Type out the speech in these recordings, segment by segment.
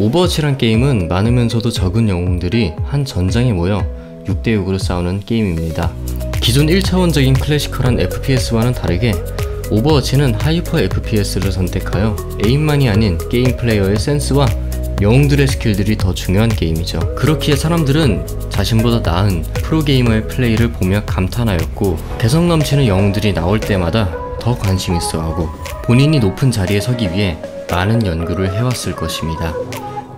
오버워치란 게임은 많으면서도 적은 영웅들이 한 전장에 모여 6대6으로 싸우는 게임입니다. 기존 1차원적인 클래시컬한 FPS와는 다르게 오버워치는 하이퍼 FPS를 선택하여 에임만이 아닌 게임 플레이어의 센스와 영웅들의 스킬들이 더 중요한 게임이죠. 그렇기에 사람들은 자신보다 나은 프로게이머의 플레이를 보며 감탄하였고, 개성 넘치는 영웅들이 나올 때마다 더 관심 있어 하고 본인이 높은 자리에 서기 위해 많은 연구를 해왔을 것입니다.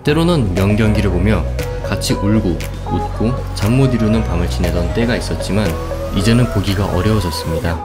때로는 명경기를 보며 같이 울고 웃고 잠 못 이루는 밤을 지내던 때가 있었지만 이제는 보기가 어려워졌습니다.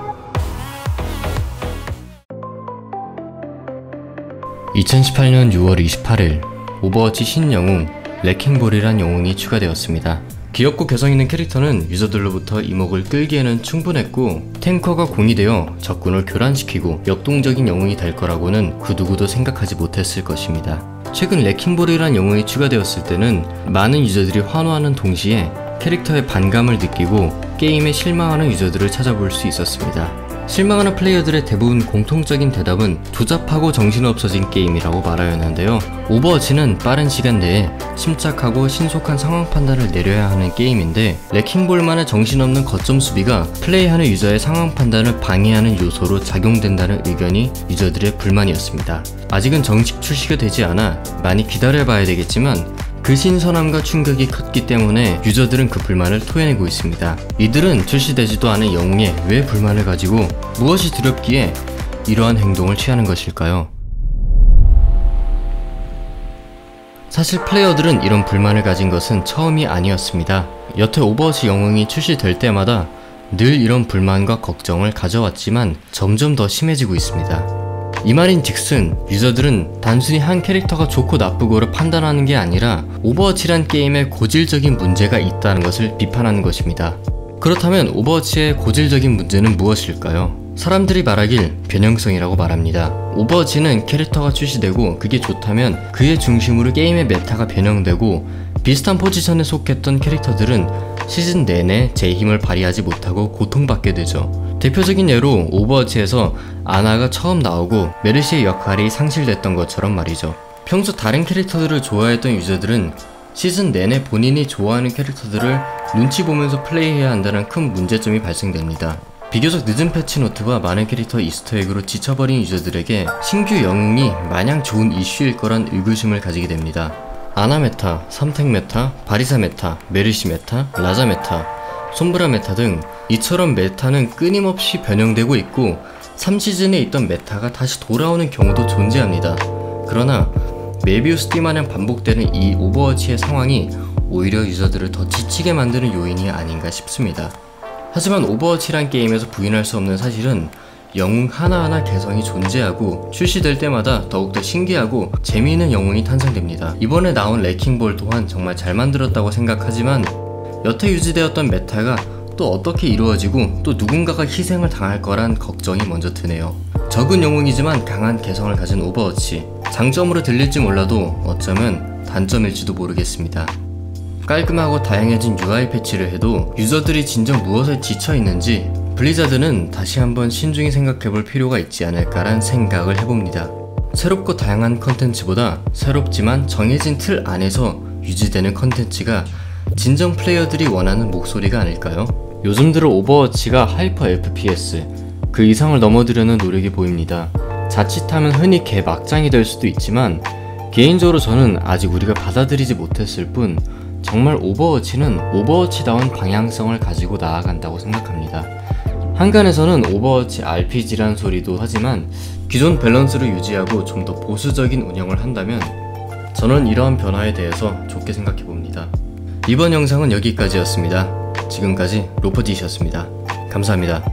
2018년 6월 28일 오버워치 신영웅 레킹볼이란 영웅이 추가되었습니다. 귀엽고 개성있는 캐릭터는 유저들로부터 이목을 끌기에는 충분했고, 탱커가 공이 되어 적군을 교란시키고 역동적인 영웅이 될 거라고는 그 누구도 생각하지 못했을 것입니다. 최근 레킹볼이란 영웅이 추가되었을 때는 많은 유저들이 환호하는 동시에 캐릭터의 반감을 느끼고 게임에 실망하는 유저들을 찾아볼 수 있었습니다. 실망하는 플레이어들의 대부분 공통적인 대답은 조잡하고 정신없어진 게임이라고 말하였는데요. 오버워치는 빠른 시간 내에 침착하고 신속한 상황 판단을 내려야 하는 게임인데, 레킹볼만의 정신없는 거점 수비가 플레이하는 유저의 상황 판단을 방해하는 요소로 작용된다는 의견이 유저들의 불만이었습니다. 아직은 정식 출시가 되지 않아 많이 기다려봐야 되겠지만 그 신선함과 충격이 컸기 때문에 유저들은 그 불만을 토해내고 있습니다. 이들은 출시되지도 않은 영웅에 왜 불만을 가지고 무엇이 두렵기에 이러한 행동을 취하는 것일까요? 사실 플레이어들은 이런 불만을 가진 것은 처음이 아니었습니다. 여태 오버워치 영웅이 출시될 때마다 늘 이런 불만과 걱정을 가져왔지만 점점 더 심해지고 있습니다. 이 말인 즉슨 유저들은 단순히 한 캐릭터가 좋고 나쁘고를 판단하는 게 아니라 오버워치란 게임에 고질적인 문제가 있다는 것을 비판하는 것입니다. 그렇다면 오버워치의 고질적인 문제는 무엇일까요? 사람들이 말하길 변형성이라고 말합니다. 오버워치는 캐릭터가 출시되고 그게 좋다면 그의 중심으로 게임의 메타가 변형되고, 비슷한 포지션에 속했던 캐릭터들은 시즌 내내 제 힘을 발휘하지 못하고 고통받게 되죠. 대표적인 예로 오버워치에서 아나가 처음 나오고 메르시의 역할이 상실됐던 것처럼 말이죠. 평소 다른 캐릭터들을 좋아했던 유저들은 시즌 내내 본인이 좋아하는 캐릭터들을 눈치 보면서 플레이해야 한다는 큰 문제점이 발생됩니다. 비교적 늦은 패치노트와 많은 캐릭터 이스터에그로 지쳐버린 유저들에게 신규 영웅이 마냥 좋은 이슈일 거란 의구심을 가지게 됩니다. 아나 메타, 삼택 메타, 바리사 메타, 메르시 메타, 라자 메타, 솜브라 메타 등 이처럼 메타는 끊임없이 변형되고 있고 3시즌에 있던 메타가 다시 돌아오는 경우도 존재합니다. 그러나 메비우스 띠마냥 반복되는 이 오버워치의 상황이 오히려 유저들을 더 지치게 만드는 요인이 아닌가 싶습니다. 하지만 오버워치란 게임에서 부인할 수 없는 사실은 영웅 하나하나 개성이 존재하고 출시될 때마다 더욱더 신기하고 재미있는 영웅이 탄생됩니다. 이번에 나온 레킹볼 또한 정말 잘 만들었다고 생각하지만 여태 유지되었던 메타가 또 어떻게 이루어지고 또 누군가가 희생을 당할 거란 걱정이 먼저 드네요. 적은 영웅이지만 강한 개성을 가진 오버워치, 장점으로 들릴지 몰라도 어쩌면 단점일지도 모르겠습니다. 깔끔하고 다양해진 UI 패치를 해도 유저들이 진정 무엇에 지쳐있는지 블리자드는 다시 한번 신중히 생각해볼 필요가 있지 않을까란 생각을 해봅니다. 새롭고 다양한 컨텐츠보다 새롭지만 정해진 틀 안에서 유지되는 컨텐츠가 진정 플레이어들이 원하는 목소리가 아닐까요? 요즘 들어 오버워치가 하이퍼 FPS, 그 이상을 넘어들려는 노력이 보입니다. 자칫하면 흔히 개막장이 될 수도 있지만 개인적으로 저는 아직 우리가 받아들이지 못했을 뿐 정말 오버워치는 오버워치다운 방향성을 가지고 나아간다고 생각합니다. 한간에서는 오버워치 RPG란 소리도 하지만 기존 밸런스를 유지하고 좀 더 보수적인 운영을 한다면 저는 이러한 변화에 대해서 좋게 생각해봅니다. 이번 영상은 여기까지였습니다. 지금까지 로퍼디셨습니다. 감사합니다.